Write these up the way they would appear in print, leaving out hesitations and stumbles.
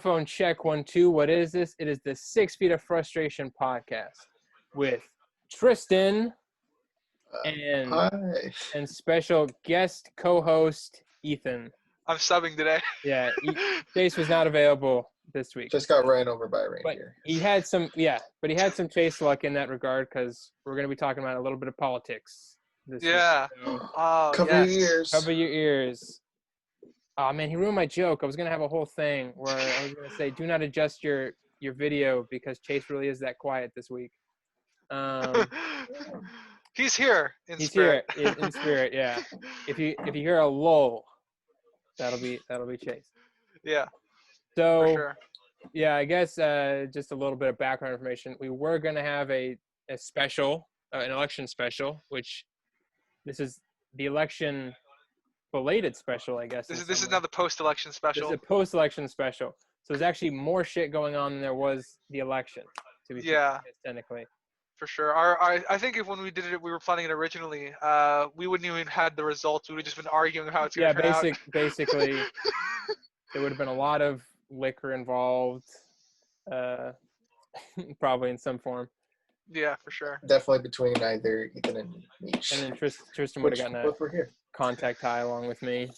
Microphone check 1 2. What is this? It is the 6 Feet of Frustration podcast with Tristan and special guest co-host Ethan. I'm subbing today. Yeah, Chase was not available this week. Just got ran over by a reindeer. But he had some Chase luck in that regard because we're going to be talking about a little bit of politics this week. So, Cover your ears. Cover your ears. Oh man, he ruined my joke. I was gonna have a whole thing where I was gonna say, "Do not adjust your video because Chase really is that quiet this week." He's here in He's spirit. here in spirit. Yeah. If you hear a lull, that'll be Chase. Yeah. So, for sure. Yeah, I guess just a little bit of background information. We were gonna have a special, an election special, which this is the election. Belated special, I guess. This is now the post-election special. It's a post-election special. So there's actually more shit going on than there was the election, to be technically. For sure. I think if when we did it, we were planning it originally, we wouldn't even had the results. We would have just been arguing how it's going to turn out. Basically, there would have been a lot of liquor involved, probably in some form. Yeah, for sure. Definitely between either Ethan and me. And then Tristan would have gotten a contact high along with me.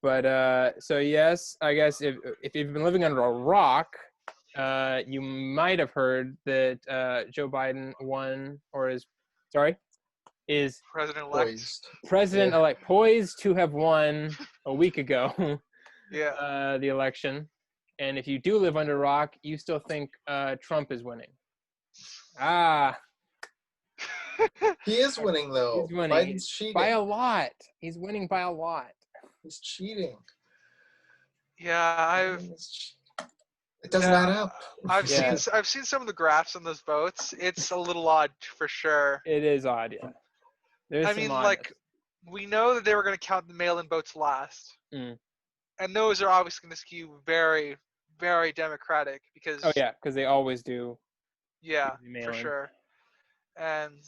But so yes, I guess if you've been living under a rock, you might have heard that Joe Biden won is President-elect poised to have won a week ago. The election. And if you do live under a rock, you still think Trump is winning. He is winning, though. He's winning. Biden's cheating. By a lot. He's winning by a lot. He's cheating. Yeah, it doesn't add up. I've seen some of the graphs on those votes. It's a little odd for sure. It is odd, yeah. We know that they were going to count the mail-in votes last. And those are obviously going to skew very, very Democratic because because they always do. Yeah, for sure. And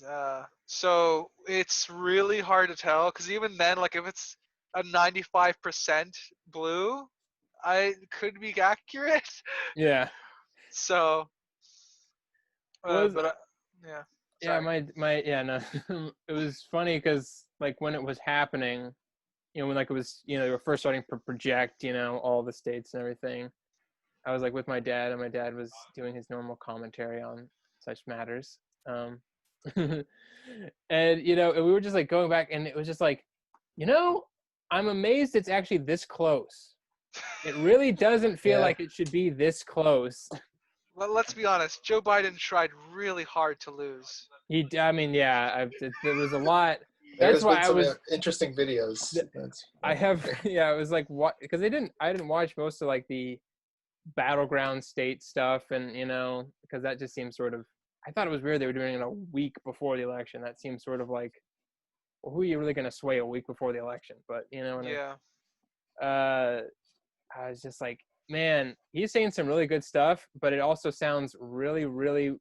so it's really hard to tell because even then, like if it's a 95% blue, I could be accurate. Yeah. So. It was funny because like when it was happening, when like it was they were first starting to project all the states and everything. I was like with my dad, and my dad was doing his normal commentary on such matters. And we were just like going back, and it was just like, I'm amazed it's actually this close. It really doesn't feel like it should be this close. Well, let's be honest. Joe Biden tried really hard to lose. There was a lot. That's why I was interesting videos. It was like what because I didn't watch most of like the battleground state stuff, and because that just seems sort of. I thought it was weird they were doing it a week before the election. That seems sort of like, well, who are you really going to sway a week before the election? But I was just like, man, he's saying some really good stuff, but it also sounds really, really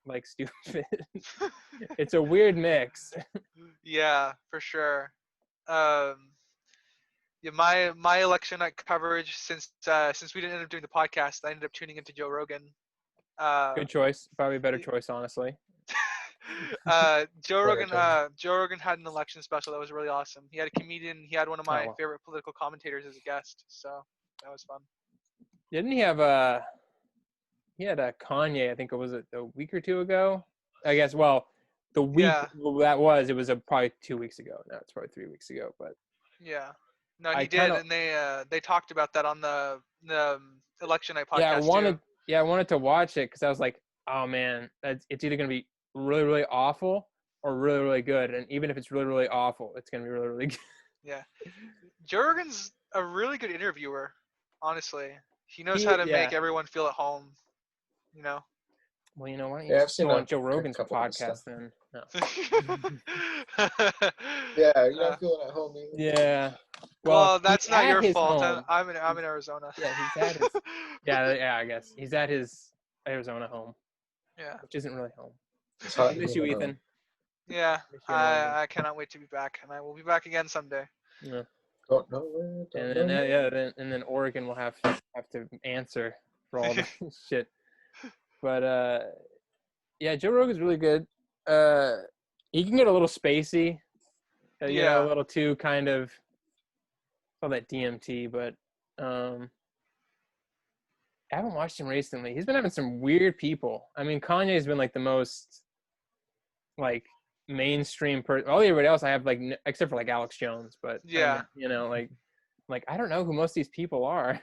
like stupid. It's a weird mix. Yeah, for sure. My election night coverage since we didn't end up doing the podcast, I ended up tuning into Joe Rogan. Good choice. Probably a better choice, honestly. Joe Rogan had an election special that was really awesome. He had a comedian. He had one of my favorite political commentators as a guest, so that was fun. Didn't he have he had a Kanye? I think it was a week or two ago. I guess. Well, the week it was probably 2 weeks ago. No, it's probably 3 weeks ago. But yeah, no, he did, and they talked about that on the election night podcast. I wanted to watch it because I was like, oh man, it's either going to be really, really awful or really, really good. And even if it's really, really awful, it's going to be really, really good. Yeah. Joe Rogan's a really good interviewer, honestly. He knows how to make everyone feel at home, Well, you know what? I've seen on Joe Rogan's podcast then. No. You're not feeling at home either. Yeah. Well, that's not your fault. I'm in Arizona. Yeah, he's at his. I guess he's at his Arizona home. Yeah. Which isn't really home. I miss you, Ethan. Yeah, I cannot wait to be back, and I will be back again someday. Yeah. Don't know where. And then Oregon will have to answer for all the shit. But yeah, Joe Rogan's really good. He can get a little spacey, you know, a little too kind of all that DMT. But I haven't watched him recently. He's been having some weird people. I mean, Kanye's been like the most like mainstream person. All everybody else I have like except for like Alex Jones, but I mean, you know, like I don't know who most of these people are.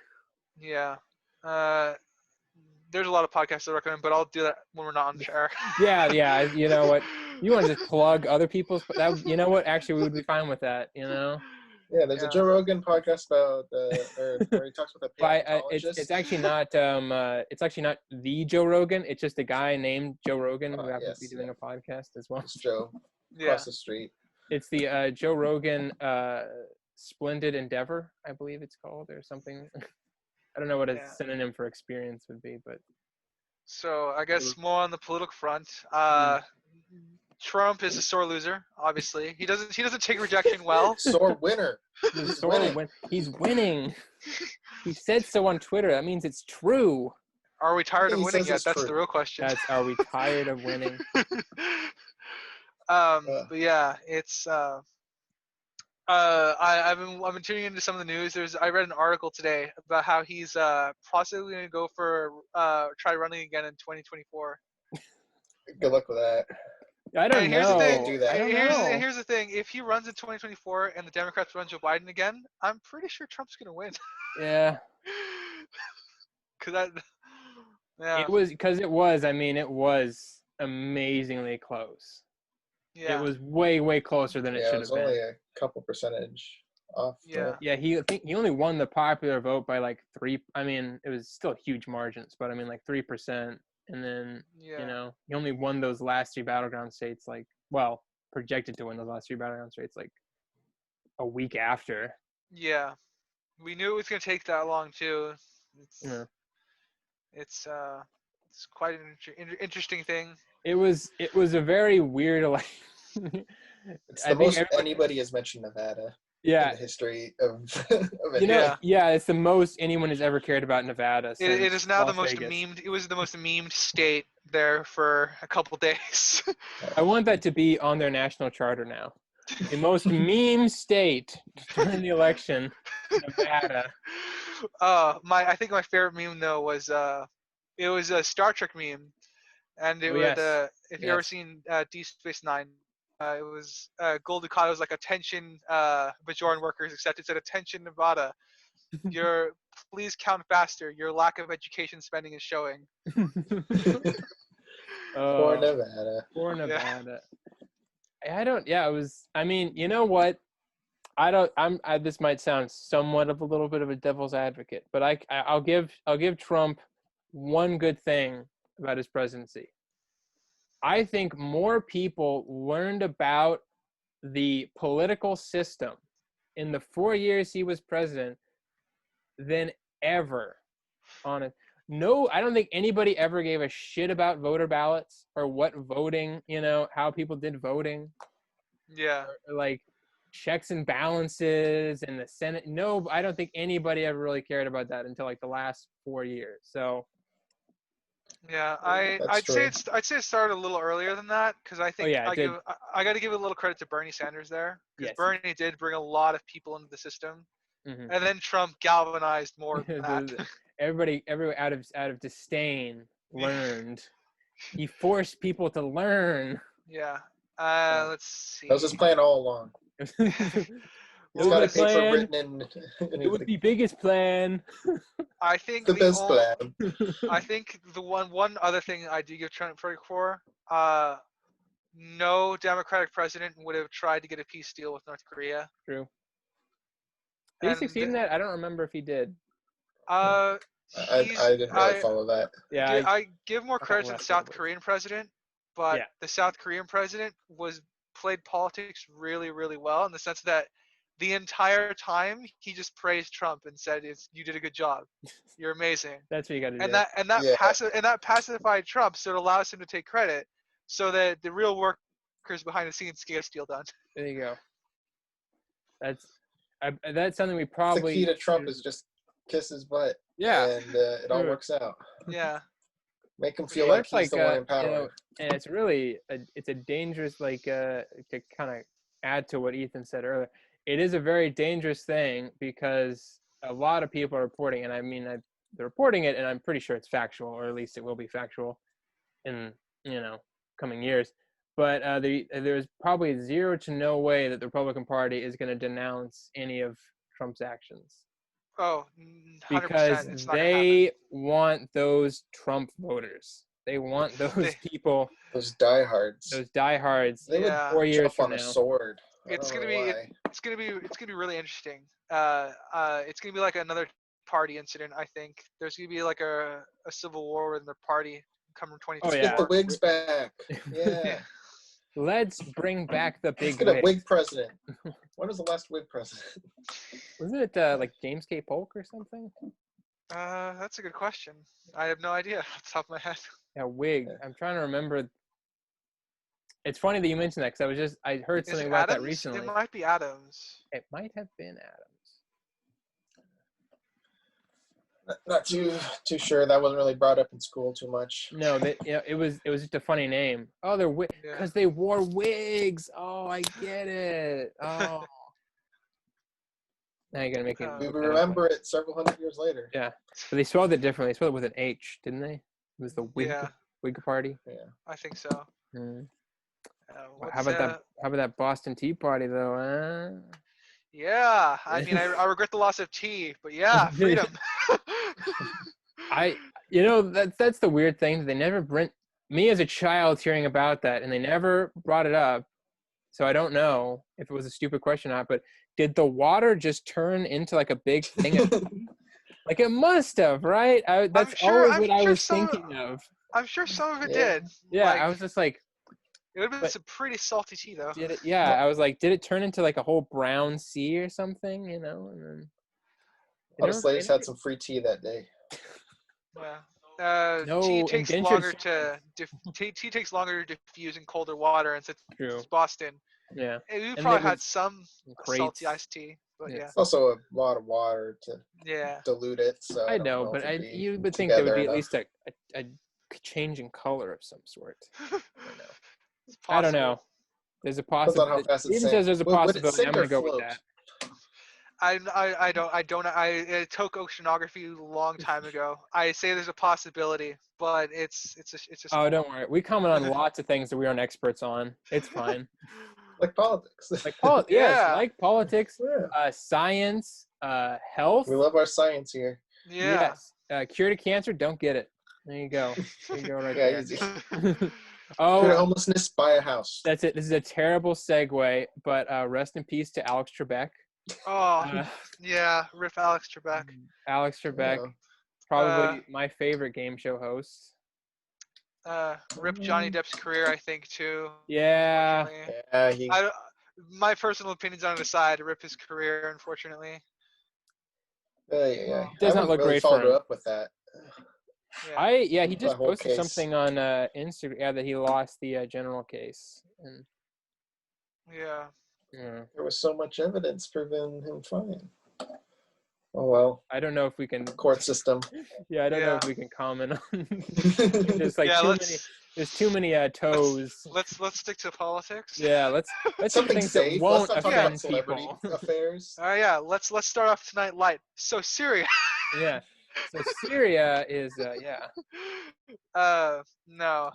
Yeah. There's a lot of podcasts I recommend, but I'll do that when we're not on the air. Yeah. You know what? You want to just plug other people's? You know what? Actually, we would be fine with that. You know. Yeah, there's a Joe Rogan podcast about where he talks with a paleontologist. It's actually not the Joe Rogan. It's just a guy named Joe Rogan who happens to be doing a podcast as well. It's Joe across the street. It's the Joe Rogan Splendid Endeavor, I believe it's called, or something. I don't know what a synonym for experience would be, but. So I guess more on the political front. Trump is a sore loser. Obviously, he doesn't take rejection well. Sore winner. He's winning. He said so on Twitter. That means it's true. Are we tired of winning yet? That's the real question. Are we tired of winning? But yeah, it's. I've been tuning into some of the news. I read an article today about how he's possibly going to go for try running again in 2024. Good luck with that. I don't know. Here's the thing. If he runs in 2024 and the Democrats run Joe Biden again, I'm pretty sure Trump's going to win. Yeah. Yeah. It was amazingly close. Yeah. It was way closer than it should have been. It was only a couple percentage off. Yeah, he only won the popular vote by like 3. I mean, it was still huge margins, but I mean like 3%. And then, you know, he only won those last 3 battleground states, projected to win those last 3 battleground states like a week after. Yeah. We knew it was going to take that long, too. It's quite an interesting thing. It was a very weird election. It's the most anybody has mentioned Nevada. Yeah. In the history of it. It's the most anyone has ever cared about Nevada. It is now the most memed. It was the most memed state there for a couple days. I want that to be on their national charter now. The most meme state during the election, Nevada. I think my favorite meme though was it was a Star Trek meme, and it was if you ever seen Deep Space Nine. It was Gul Dukat was like, attention Bajoran workers, except it said, attention Nevada. Please count faster. Your lack of education spending is showing. Poor Nevada. I mean, you know what? This might sound somewhat of a little bit of a devil's advocate, but I'll give Trump one good thing about his presidency. I think more people learned about the political system in the 4 years he was president than ever on it. No, I don't think anybody ever gave a shit about voter ballots or what voting, you know, how people did voting. Yeah. Or like checks and balances and the Senate. No, I don't think anybody ever really cared about that until like the last 4 years. So. Yeah, I'd say it started a little earlier than that, because I think I got to give a little credit to Bernie Sanders there, because Bernie did bring a lot of people into the system, and then Trump galvanized more than that. Everybody out of disdain learned. He forced people to learn. Yeah. Let's see. That was his plan all along. He's got a paper written in. It was the biggest plan. I think the best plan. I think the one other thing I do give Trump credit for, no Democratic president would have tried to get a peace deal with North Korea. True. Did he succeed in that? I don't remember if he did. I didn't really follow that. Yeah, I give more credit to the South Korean president, but the South Korean president played politics really, really well, in the sense that the entire time he just praised Trump and said, "You did a good job. You're amazing." That's what you got to do. And that pacified Trump, so it allows him to take credit, so that the real workers behind the scenes get a deal done. There you go. That's something we probably. The key to Trump is just kiss his butt. Yeah. And it all works out. Yeah. Make him feel like he's like, the one in power. You know, and it's really it's a dangerous, like, to kind of add to what Ethan said earlier. It is a very dangerous thing because a lot of people are reporting, and I mean, they're reporting it, and I'm pretty sure it's factual, or at least it will be factual in coming years. But there's probably zero to no way that the Republican Party is going to denounce any of Trump's actions. Oh, 100%. Because it's not they want those Trump voters. They want those people. Those diehards. They would 4 years from on a now. sword. It's gonna be really interesting. It's gonna be like another party incident. I think there's gonna be like a civil war within the party coming 2024. Let's get the wigs back. Yeah. Let's bring back the big Let's get a wig president. When was the last wig president? Wasn't it like James K. Polk or something? That's a good question. I have no idea off the top of my head. Yeah, wig. I'm trying to remember. It's funny that you mentioned that because I heard something about that recently. It might be Adams. It might have been Adams. Not too sure. That wasn't really brought up in school too much. No, it was just a funny name. Oh, they're because they wore wigs. Oh, I get it. Oh, now you're gonna make it. We remember it several hundred years later. Yeah, but they spelled it differently. They spelled it with an H, didn't they? It was the wig party. Yeah, I think so. Mm. How about that Boston Tea Party though? Yeah, I mean, I regret the loss of tea, but yeah, freedom. That's the weird thing. They never me as a child hearing about that, and they never brought it up. So I don't know if it was a stupid question or not. But did the water just turn into like a big thing? Like it must have, right? That's always what I was thinking of. I'm sure some of it did. Yeah, I was just like. It would have been some pretty salty tea, though. I was like, did it turn into like a whole brown sea or something? And then. A lot of slaves had some free tea that day. Yeah. Tea takes longer to diffuse in colder water, and since it's Boston, we probably had some salty iced tea. But it's also a lot of water to dilute it. So I know, but you would think there would be at least a change in color of some sort. I don't know. There's a possibility. Even says there's a possibility. I'm gonna go with that. I took oceanography a long time ago. I say there's a possibility, but it's just. Oh, don't worry. We comment on lots of things that we aren't experts on. It's fine. Like politics. Like politics, science, health. We love our science here. Yeah. Yes. Cure to cancer. Don't get it. There you go. There you go right there. Easy. Cure homelessness, buy a house. That's it. This is a terrible segue, but rest in peace to Alex Trebek. Oh, rip Alex Trebek. Alex Trebek, probably my favorite game show host. Rip Johnny Depp's career, I think, too. Yeah. My personal opinions on it aside, rip his career, unfortunately. Yeah. Does not look great for him. Up with that. Yeah. He just posted something on Instagram that he lost the general case. And yeah. There was so much evidence proving him fine. Oh well. I don't know if we can court system. Yeah, I don't know if we can comment on. There's like there's too many toes. Let's stick to politics. Yeah, let's do things that won't offend people. Affairs. Let's start off tonight light. So Syria. Yeah. So Syria is no.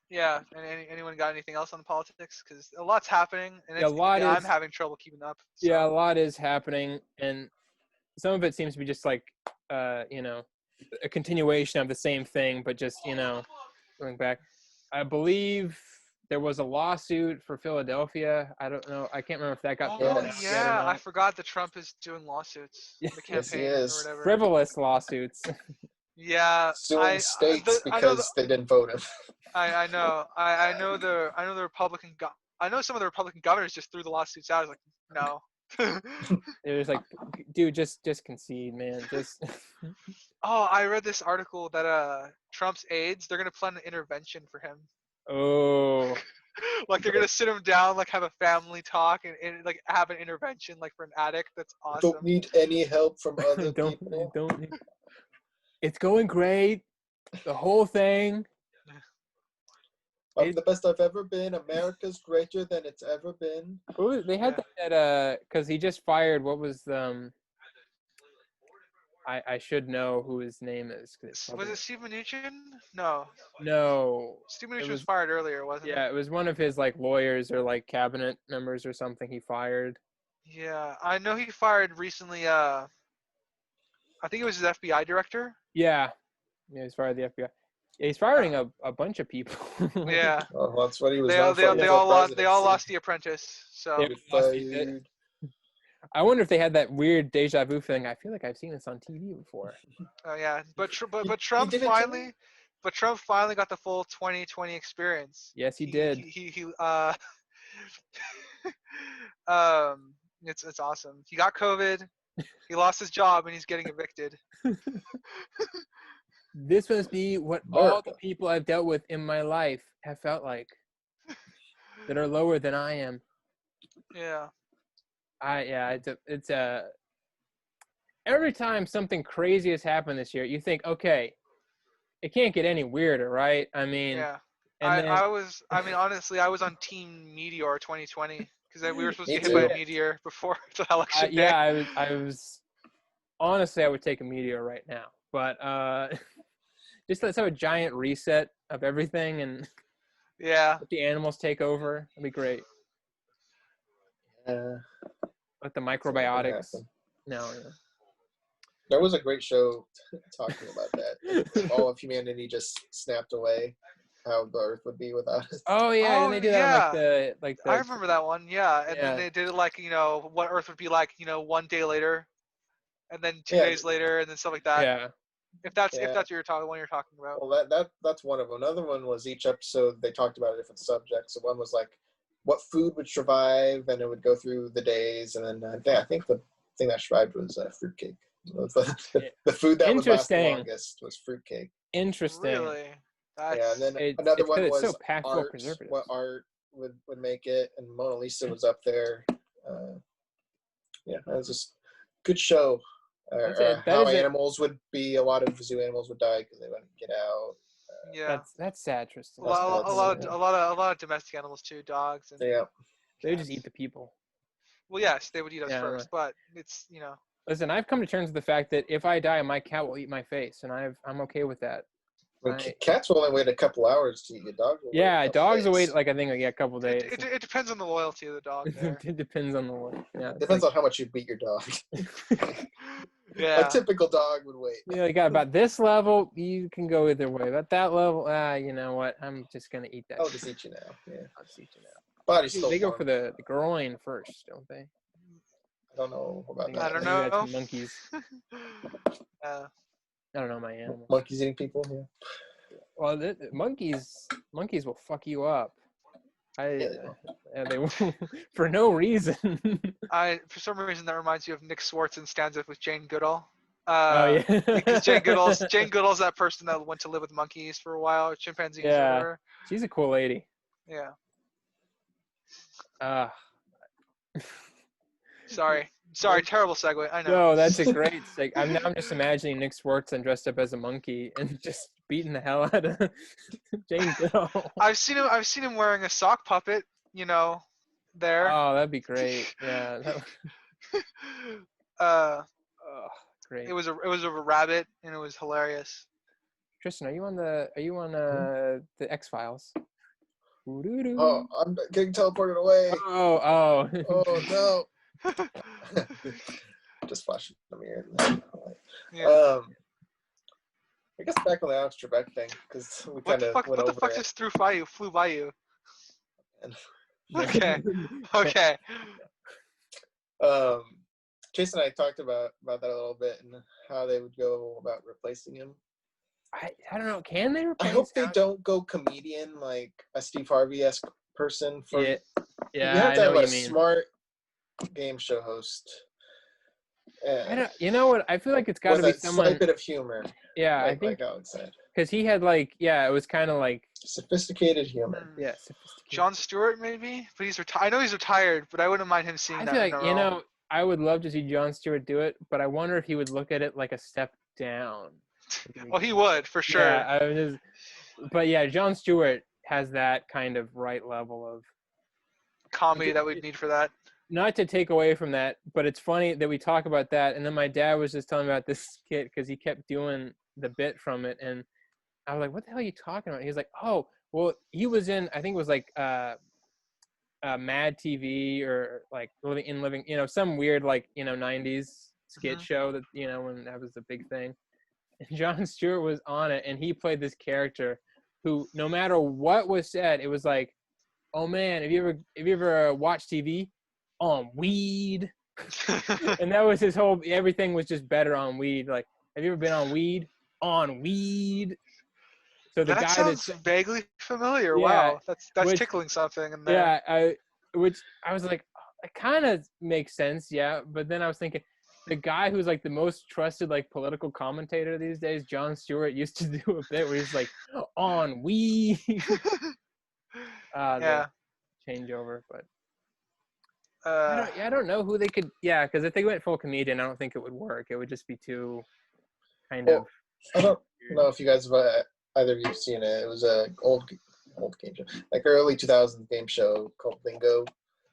Yeah, and anyone got anything else on the politics? Because a lot's happening, and I'm having trouble keeping up. So. Yeah, a lot is happening, and some of it seems to be just like, a continuation of the same thing, but just, going back. I believe there was a lawsuit for Philadelphia. I don't know. I can't remember if that got thrown out yet or not. I forgot that Trump is doing lawsuits. The campaign or whatever. Frivolous lawsuits. Yeah, suing states because they didn't vote him. I know. I know the Republican. I know some of the Republican governors just threw the lawsuits out. I was like, no. It was like, dude, just concede, man. Just. Oh, I read this article that Trump's aides, they're gonna plan an intervention for him. Oh. Like they're gonna sit him down, like have a family talk, and like have an intervention, like for an addict. That's awesome. Don't need any help from other people. It's going great. The whole thing. I'm the best I've ever been. America's greater than it's ever been. They had that because he just fired. What was I should know who his name is. Was it Steve Mnuchin? No. Steve Mnuchin was fired earlier, wasn't it? Yeah, it was one of his like lawyers or like cabinet members or something he fired. Yeah, I know he fired recently. I think it was his FBI director. Yeah, he's fired the FBI. Yeah, he's firing a bunch of people. Yeah. Oh, that's what he was. They all lost The Apprentice. So. I wonder if they had that weird deja vu thing. I feel like I've seen this on TV before. Oh yeah, but Trump finally got the full 2020 experience. Yes, he did. It's awesome. He got COVID. He lost his job and he's getting evicted. This must be what all the people I've dealt with in my life have felt like, that are lower than I am. Yeah. It's every time something crazy has happened this year, you think, okay, it can't get any weirder, right? I mean, yeah. Honestly, I was on Team Meteor 2020 because we were supposed to get hit by a meteor before the election day. Yeah, I was. Honestly, I would take a meteor right now, but just let's have a giant reset of everything and let the animals take over. That'd be great. Let the microbiotics. No. Yeah. There was a great show talking about that. If all of humanity just snapped away, how the Earth would be without us. Oh yeah, and they did that on like the. I remember that one. Yeah, and then they did it like what Earth would be like 1 day later, and then 2 days later, and then stuff like that. Yeah. If that's what you're talking about. Well, that's one of them. Another one was each episode they talked about a different subject. So one was like what food would survive, and it would go through the days, and then I think the thing that survived was fruitcake. The food that would last the longest was fruitcake. Interesting. Really? And then another one was so packed full of art. preservatives. What art would make it, and Mona Lisa was up there. That was just a good show. How animals would be. A lot of zoo animals would die because they wouldn't get out. That's sad, Tristan. A lot of domestic animals too, dogs. And they would just eat the people. Well, yes, they would eat us first, but it's Listen, I've come to terms with the fact that if I die, my cat will eat my face, and I'm okay with that. Cats will only wait a couple hours to eat. Dogs will wait dogs will wait a couple days. It depends on the loyalty of the dog. It depends on the loyalty. Yeah, depends on how much you beat your dog. Yeah. A typical dog would wait. You got about this level, you can go either way. But that level, you know what? I'm just gonna eat that. I'll just eat you now. Yeah. I'll just eat you now. Body's still they warm. go for the groin first, don't they? I don't know about that. I don't know. That's monkeys. I don't know my animal. Monkeys eating people. Yeah. Well, monkeys will fuck you up. They will for no reason. For some reason that reminds you of Nick Swartz in Stanza with Jane Goodall. Because Jane Goodall's that person that went to live with monkeys for a while, chimpanzees. Yeah, or whatever. She's a cool lady. Yeah. Sorry, terrible segue. I know. No, that's a great segue. I'm just imagining Nick Swartz and dressed up as a monkey and just beating the hell out of Jane Goodall. I've seen him wearing a sock puppet. There. Oh, that'd be great. Yeah. Great. It was a rabbit, and it was hilarious. Tristan, are you on the X-Files? Oh, I'm getting teleported away. Oh no. Just flashing the mirror. Yeah. I guess back on the Alex Trebek thing, because we kind of went over it. What the fuck just flew by you? Okay. Jason and I talked about that a little bit and how they would go about replacing him. I don't know. Can they replace? I hope they don't go comedian like a Steve Harvey-esque person. Yeah. You have to have a smart game show host. I don't. You know what? I feel like it's got to be with a someone. slight bit of humor. Yeah, I think. Like I would say. Because he had like, yeah, it was kind of like sophisticated humor. Yeah, sophisticated. Jon Stewart maybe, but he's retired. I know he's retired, but I wouldn't mind him seeing I that. feel like, in a role. I would love to see Jon Stewart do it, but I wonder if he would look at it like a step down. Oh, he would for sure. Yeah, but yeah, Jon Stewart has that kind of right level of comedy that we'd need for that. Not to take away from that, but it's funny that we talk about that, and then my dad was just telling me about this skit because he kept doing the bit from it, and I was like, "What the hell are you talking about?" He was like, "Oh, well, he was in, I think it was like Mad TV or like Living, some weird like 90s skit show that when that was a big thing." And Jon Stewart was on it, and he played this character who, no matter what was said, it was like, "Oh man, have you ever watched TV on weed?" And that was his whole. Everything was just better on weed. Like, have you ever been on weed? On weed. So the that guy sounds vaguely familiar. Yeah, wow, that's tickling something in there. Yeah, I was like, it kind of makes sense, yeah. But then I was thinking, the guy who's like the most trusted like political commentator these days, Jon Stewart, used to do a bit where he's like, on weed. Yeah. Changeover, but I don't know who they could. Yeah, because if they went full comedian, I don't think it would work. It would just be too kind of. I don't know if you guys have either of you have seen it. It was a old game show, like early 2000s game show called Bingo.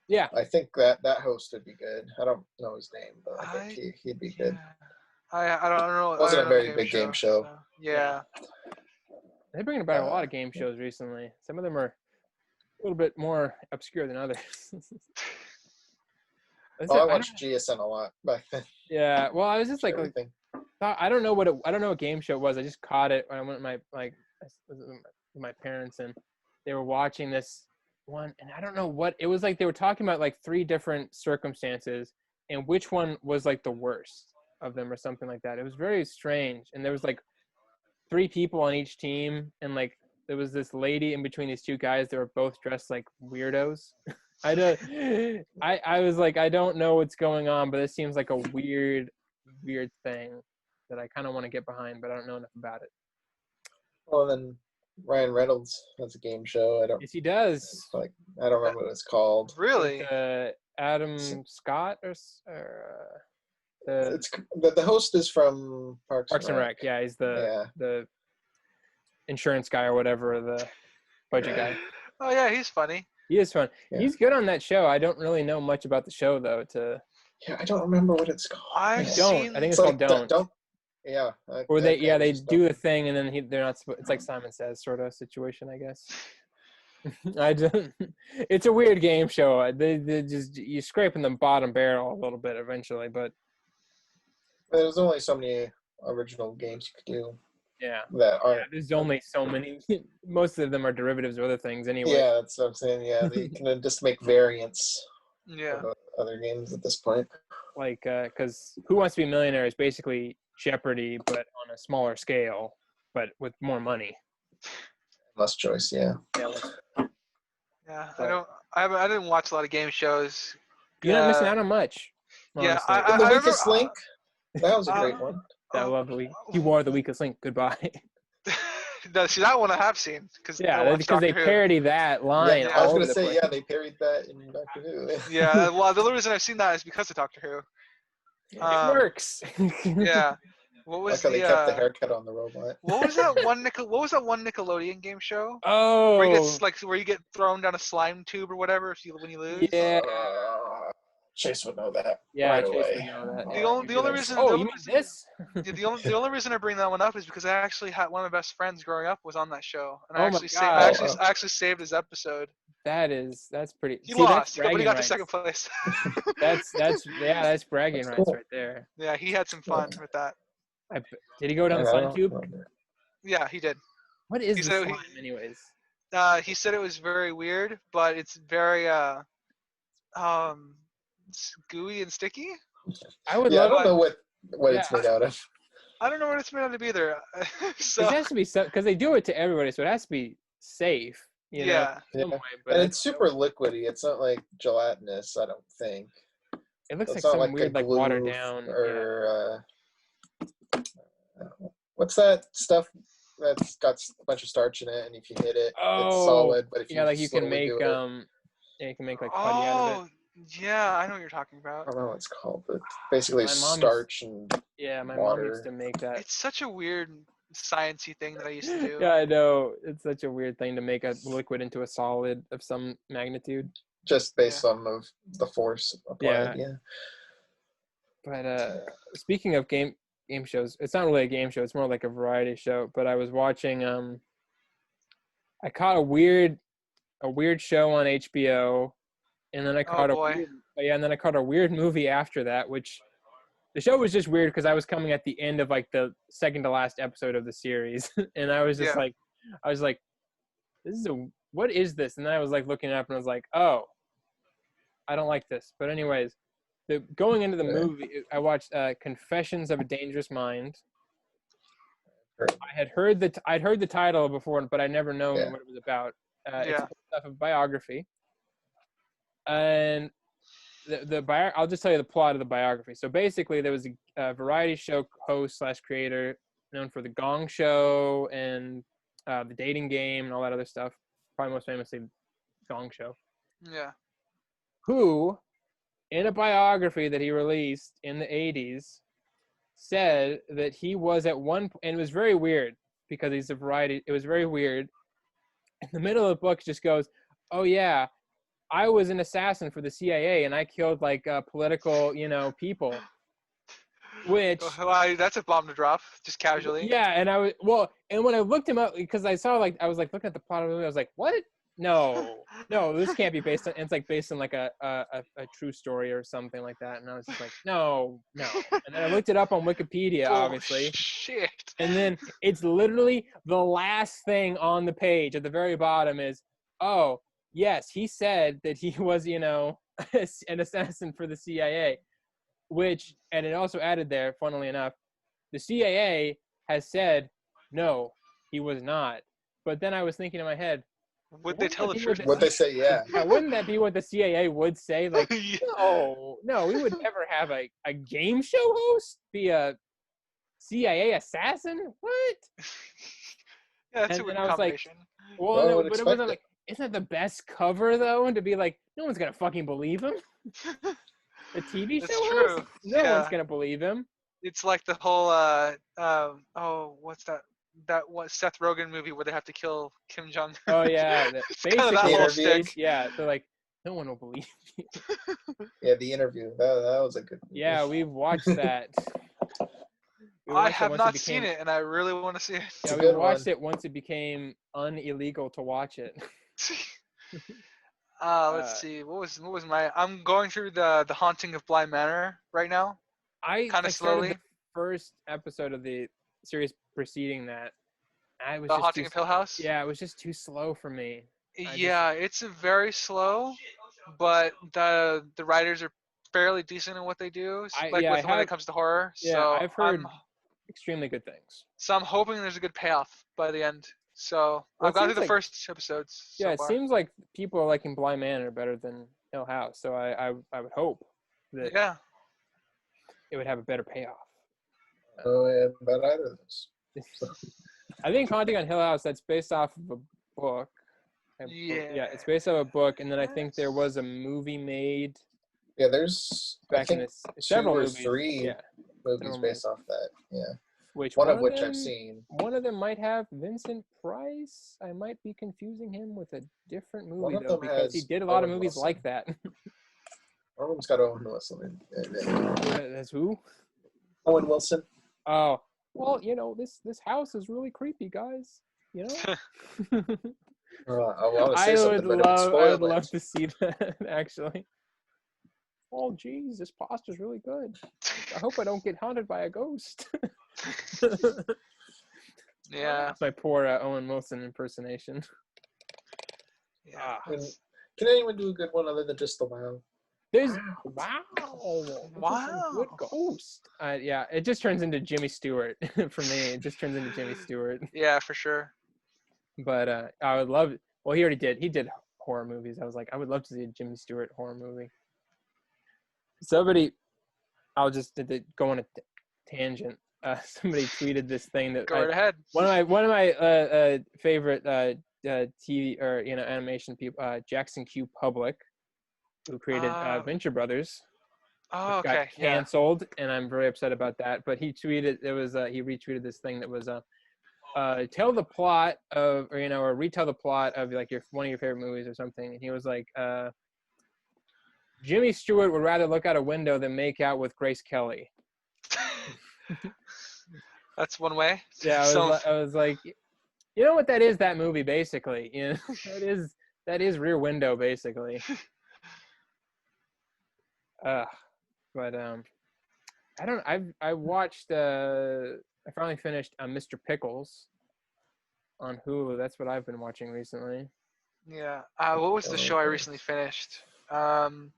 Yeah, I think that host would be good. I don't know his name, but I think he'd be good. I don't know. It wasn't a very big game show. Yeah. They're bringing about a lot of game shows recently. Some of them are a little bit more obscure than others. I watched GSN a lot back then. Yeah, well, I was just like I don't know what game show it was. I just caught it when I went with my parents, and they were watching this one, and I don't know what it was like. They were talking about like 3 different circumstances, and which one was like the worst of them, or something like that. It was very strange, and there was like 3 people on each team, and like there was this lady in between these 2 guys that were both dressed like weirdos. I was like, I don't know what's going on, but it seems like a weird thing that I kind of want to get behind, but I don't know enough about it. Well, then Ryan Reynolds has a game show. Yes, he does. Like, I don't remember what it's called. Really? Adam Scott or it's the host is from Parks and Rec. Yeah, he's the insurance guy or whatever, the budget guy. Oh yeah, he's funny. He is fun. Yeah. He's good on that show. I don't really know much about the show though. Yeah, I don't remember what it's called. I think it's called Don't. Yeah. Or they do the thing and then they're not. It's like Simon Says sort of situation, I guess. It's a weird game show. They just you're scraping the bottom barrel a little bit eventually, but there's only so many original games you could do. Yeah. There's only so many. Most of them are derivatives of other things anyway. Yeah, that's what I'm saying. Yeah, they can just make variants. Yeah. Of other games at this point. Like, because Who Wants to Be a Millionaire is basically Jeopardy, but on a smaller scale, but with more money. Less choice, yeah. Yeah, I didn't watch a lot of game shows. You're not missing out on much. Honestly. Yeah, The Weakest Link. That was a great one. I love the week. You are the weakest link. Goodbye. No, see, that one I have seen. Because they parody that line. Yeah, I was going to say, they parodied that in Doctor Who. Yeah, well, the only reason I've seen that is because of Doctor Who. It works. Yeah. What was they kept the haircut on the robot. What was that one Nickelodeon game show? Oh. Where you get thrown down a slime tube or whatever when you lose? Yeah. Chase would know that. Yeah, right Chase away. would know that. The only reason. Oh, you mean this? The only reason I bring that one up is because I actually had one of my best friends growing up was on that show, and I actually saved his episode. That's pretty. He lost, but he got to second place. that's bragging rights right there. Yeah, he had some fun with that. Did he go down the slime tube? Yeah, he did. What is the slime, anyways? He said it was very weird, but it's very gooey and sticky. I don't know what it's made out of. I don't know what it's made out of either. So it has to be because they do it to everybody, so it has to be safe. You know, and it's super liquidy. It's not like gelatinous, I don't think. It looks So like it's not some like weird, a like glue watered down. or what's that stuff that's got a bunch of starch in it, and if you hit it, it's Oh, solid. But if yeah, you like you can slowly make do it, yeah, you can make like putty out of it. Oh, yeah, I know what you're talking about. I don't know what it's called, but basically My mom starch and my mom used water. to make that. It's such a weird sciencey thing that I used to do. Yeah, I know. It's such a weird thing to make a liquid into a solid of some magnitude. Just based on the force applied, yeah. But speaking of game shows, it's not really a game show. It's more like a variety show. But I was watching. I caught a weird show on HBO, and then I caught a weird movie after that. Which the show was just weird because I was coming at the end of like the second to last episode of the series, and I was just like, what is this? And then I was like looking it up, and I was like, oh, I don't like this. But anyways. Going into the movie, I watched Confessions of a Dangerous Mind. I'd heard the title before, but I'd never known what it was about. It's a biography, and I'll just tell you the plot of the biography. So basically, there was a variety show host / creator known for The Gong Show and The Dating Game and all that other stuff. Probably most famously, Gong Show. Yeah. Who, in a biography that he released in the 80s, said that he was at one point, and it was very weird because he's a variety. It was very weird. In the middle of the book, just goes, "Oh yeah, I was an assassin for the CIA, and I killed like political, people." Which that's a bomb to drop, just casually. Yeah, and and when I looked him up, because I saw I was like looking at the plot of the movie, I was like, what? No, this can't be based on. It's like based on like a true story or something like that, and I was just like, no. And then I looked it up on Wikipedia, obviously. Shit. And then it's literally the last thing on the page at the very bottom is, oh yes, he said that he was an assassin for the CIA, and it also added there, funnily enough, the CIA has said no, he was not. But then I was thinking in my head, would they tell the truth? Would they say yeah? Wouldn't that be what the CIA would say? Like, no, we would never have a game show host be a CIA assassin. What? Yeah, that's a weird combination. But it wasn't like, isn't that the best cover though? And to be like, no one's gonna fucking believe him. The TV show host? No one's gonna believe him. It's like the whole what's that? That Seth Rogen movie where they have to kill Kim Jong. Oh yeah, basically kind of that whole stick. Yeah, they're like, no one will believe you. Yeah, The Interview. That was a good movie. Yeah, we watched that. I have not seen it, and I really want to see it. Yeah, we watched it once it became illegal to watch it. Let's see. What was my? I'm going through the Haunting of Bly Manor right now. I kind of slowly. The first episode of the series preceding that. The Haunting of Hill House. Yeah, it was just too slow for me. It's very slow, but the writers are fairly decent in what they do. When it comes to horror. Yeah, so I've heard extremely good things. So I'm hoping there's a good payoff by the end. So I've gone through the first episodes. Yeah, it seems like people are liking Bly Manor better than Hill House. So I would hope that it would have a better payoff. Oh, yeah, about either of those. I think Haunting on Hill House, that's based off of a book. Yeah, it's based off a book, and then I think there was a movie made. Yeah, there's several or movies. three movies based off that. Yeah. One of which I've seen. One of them might have Vincent Price. I might be confusing him with a different movie though, because he did a lot of movies like that. One of them's got Owen Wilson in it. That's who? Owen Wilson. Oh, well, this house is really creepy, guys. I would love to see that, actually. Oh, geez, this pasta's really good. I hope I don't get haunted by a ghost. Yeah. That's my poor Owen Wilson impersonation. Yeah. Can anyone do a good one other than just the wow? There's wow. Good ghost. Yeah, it just turns into Jimmy Stewart for me. It just turns into Jimmy Stewart. Yeah, for sure. But I would love. Well, he already did. He did horror movies. I was like, I would love to see a Jimmy Stewart horror movie. somebody, I'll just go on a tangent. Somebody tweeted this thing that Go right ahead. One of my favorite TV or animation people, Jackson Q Public, who created Venture Brothers. Oh, okay. Got canceled, and I'm very upset about that. But he tweeted, he retweeted this thing that was tell the plot of, or retell the plot of like one of your favorite movies or something. And he was like, Jimmy Stewart would rather look out a window than make out with Grace Kelly. That's one way. Yeah, I was like, you know what that is? That movie basically, that is Rear Window basically. But I watched I finally finished Mr. Pickles on Hulu. That's what I've been watching recently. Yeah. What was the show I recently finished? I'm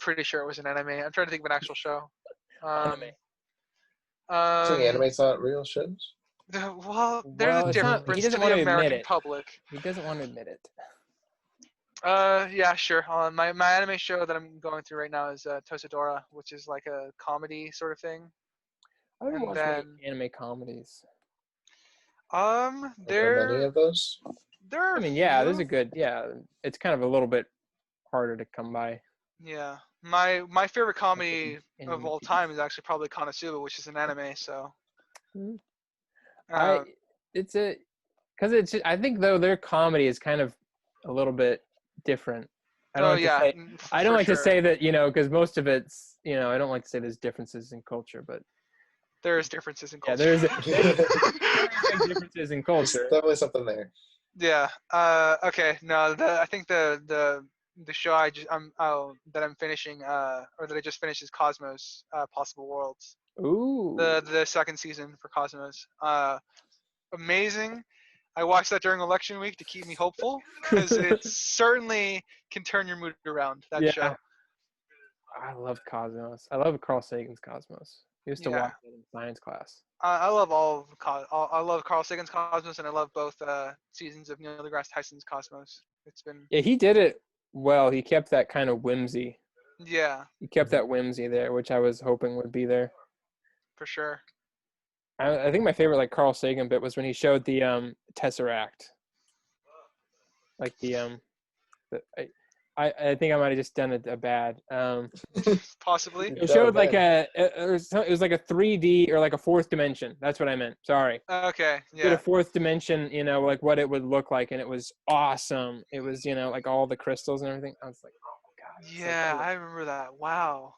pretty sure it was an anime. I'm trying to think of an actual show. Anime. So the anime's not real shows? Well, there's a difference to the American public. He doesn't want to admit it. Yeah, sure. My anime show that I'm going through right now is Tosadora, which is like a comedy sort of thing. I haven't watched many anime comedies. Are there many of those? There's a good. Yeah, it's kind of a little bit harder to come by. Yeah, my favorite comedy of all time is actually probably Konosuba, which is an anime. So, I think though their comedy is kind of a little bit different. I don't like to say that, because most of it's, I don't like to say there's differences in culture, but there's differences in culture. Yeah, there's differences in culture. There's definitely something there. Yeah. Okay. No, I think the show that I'm finishing or that I just finished is Cosmos Possible Worlds. Ooh. The second season for Cosmos. Amazing. I watched that during election week to keep me hopeful, because it certainly can turn your mood around, that show. I love Cosmos. I love Carl Sagan's Cosmos. I used to watch it in science class. I love I love Carl Sagan's Cosmos, and I love both seasons of Neil deGrasse Tyson's Cosmos. It's been... Yeah, he did it well. He kept that kind of whimsy. Yeah. He kept that whimsy there, which I was hoping would be there. For sure. I think my favorite Carl Sagan bit was when he showed the Tesseract. Like I think I might have just done a bad. Possibly. It showed it was like a 3D or like a fourth dimension. That's what I meant. Sorry. Okay. Yeah. Did a fourth dimension, like what it would look like, and it was awesome. It was, like all the crystals and everything. I was like, oh god. Yeah, I remember that. Wow.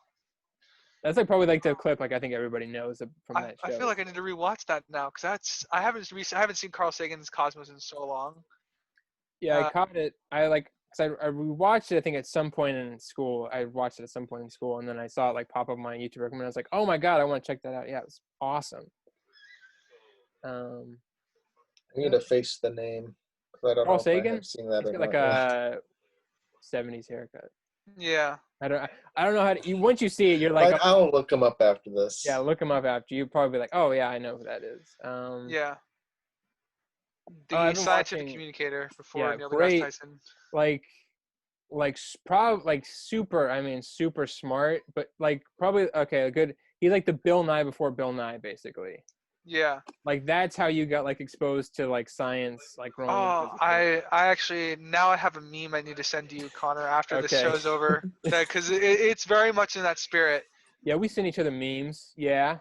That's probably the clip I think everybody knows from that show. I feel like I need to rewatch that now, because I haven't seen Carl Sagan's Cosmos in so long. Yeah, I caught it. I rewatched it. I think at some point in school. I watched it at some point in school, and then I saw it pop up on my YouTube recommend. I was like, oh my god, I want to check that out. Yeah, it was awesome. I need to face the name. I don't Carl know Sagan? if I have seen that. He's got a 70s haircut. Yeah. I don't know how to. Once you see it, you're like, I'll look him up after this. Yeah, look him up after. You probably be like, oh yeah, I know who that is. Yeah. The scientific communicator before Neil deGrasse Tyson. Super smart, but probably good. He's like the Bill Nye before Bill Nye, basically. Yeah. That's how you got exposed to science, growing up. I actually now I have a meme I need to send to you, Connor, after this show's over, because it's very much in that spirit. Yeah, we send each other memes. Yeah.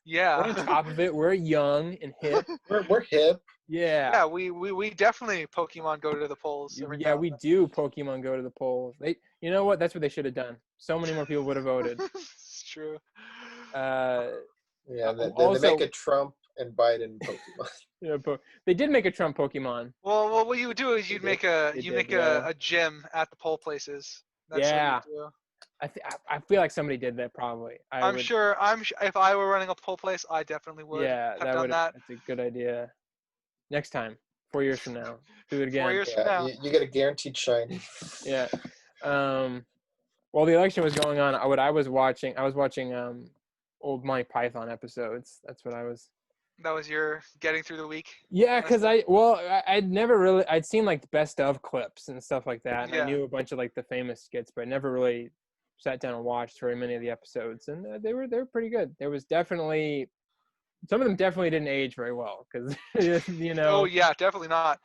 Yeah. We're on top of it. We're young and hip. We're hip. Yeah. Yeah, we definitely Pokemon go to the polls. Yeah, we do Pokemon go to the polls. You know what? That's what they should have done. So many more people would have voted. It's true. Yeah, they make a Trump and Biden Pokemon. Yeah, they did make a Trump Pokemon. Well, what you would do is you'd make a gym at the poll places. That's what you do. I feel like somebody did that probably. I'm sure. If I were running a poll place, I definitely would. Yeah, that's a good idea. Next time, 4 years from now, do it again. 4 years from now, you get a guaranteed shiny. Yeah. While the election was going on, I was watching old Monty Python episodes. That's what I was. That was your getting through the week? Yeah, because I'd seen like the best of clips and stuff like that, and I knew a bunch of like the famous skits, but I never really sat down and watched very many of the episodes, and they were pretty good. There was definitely some of them definitely didn't age very well because Oh yeah, definitely not.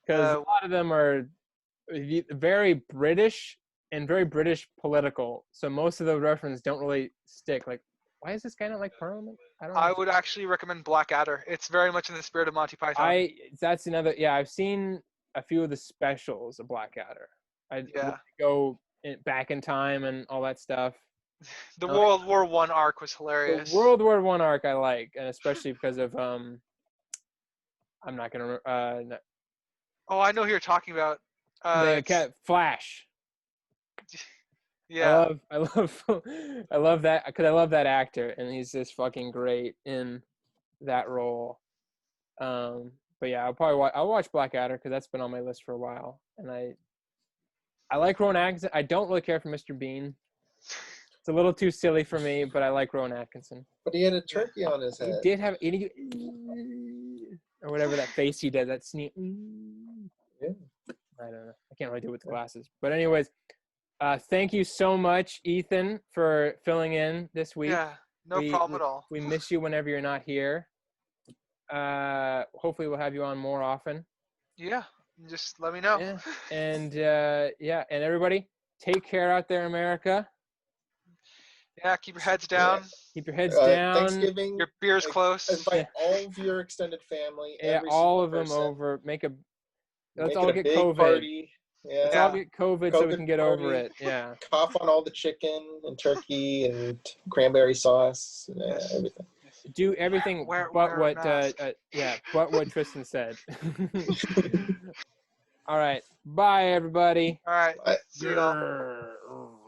Because a lot of them are very British and very British political, so most of the references don't really stick. Like, why is this guy not like Parliament? I would actually recommend Blackadder. It's very much in the spirit of Monty Python. That's another. Yeah, I've seen a few of the specials of Blackadder. I go back in time and all that stuff. The World War I arc was hilarious. The World War I arc I like, and especially because of I'm not gonna. Oh, I know who you're talking about. The cat Flash. Yeah. I love that because I love that actor, and he's just fucking great in that role. But yeah, I'll watch Blackadder because that's been on my list for a while, and I like Rowan Atkinson. I don't really care for Mr. Bean. It's a little too silly for me, but I like Rowan Atkinson. But he had a turkey on his head. He did have or whatever that face he did, that sneeze. Yeah. I don't know. I can't really do it with the glasses. But anyways, thank you so much, Ethan, for filling in this week. Yeah, no problem at all. We miss you whenever you're not here. Hopefully we'll have you on more often. Yeah, just let me know. Yeah. And and everybody, take care out there, America. Yeah, keep your heads down. Yeah. Keep your heads down. Thanksgiving. Your beer's close. Invite all of your extended family. Yeah, all of them over. Let's all get COVID. Party. Yeah. Let's all get COVID so we can get over it. Yeah. Cough on all the chicken and turkey and cranberry sauce. Everything. Do everything but what Tristan said. All right. Bye, everybody. All right. Bye. See you all.